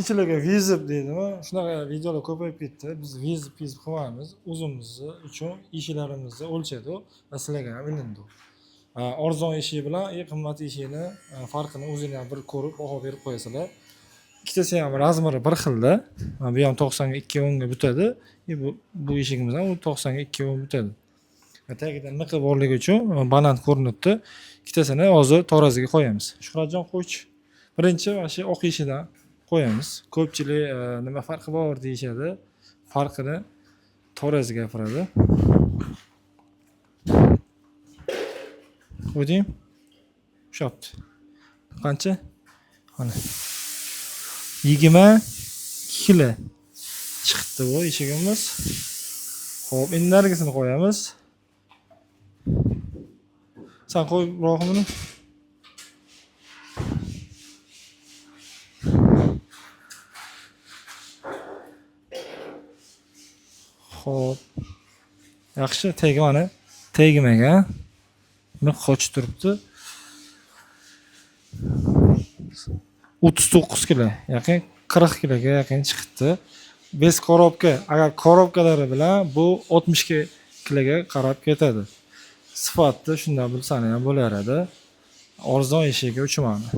Ko'pchilikga vizib deydimi? Shunaqa videolar ko'payib ketdi. Biz vizib qilmaymiz. O'zimiz uchun eshiklarimizni o'lchadi va sizlarga ham ilindi. Arzon eshigi bilan qimmat eshikni farqini o'zinglar ham bir ko'rib baho berib qo'yasizlar. Ikkitasi ham razmeri bir xilda. Bu ham 90 ga 2 o'nga bitadi. Bu eshigimiz ham 90 ga 2 o'ng bitadi. Tagida niqi borligi uchun baland ko'rinibdi. Ikkitasini hozir taroziga qo'yamiz. Shuhratjon qo'ychi. Birinchi mana shu oq eshikdan qo'yamiz. Ko'pchilik nima farqi bor deyishadi. Farqini tarozi gapiradi. Qo'yding? Shopti. Qancha? Mana 22 kilo chiqdi bu eshigimiz. Xo'p, endi narigisini qo'yamiz. Sen qo'y buni. Xo'p. Yaxshi, tegmani tegmagan. Buni qochib turibdi. 39 kilo, yaqin 40 kiloga yaqin chiqdi. Bez korobka, agar korobkalari bilan bu 60 kiloga qarab ketadi. Sifatni shundan bilsani ham bo'lar edi. Arzon eshigiga uchmani.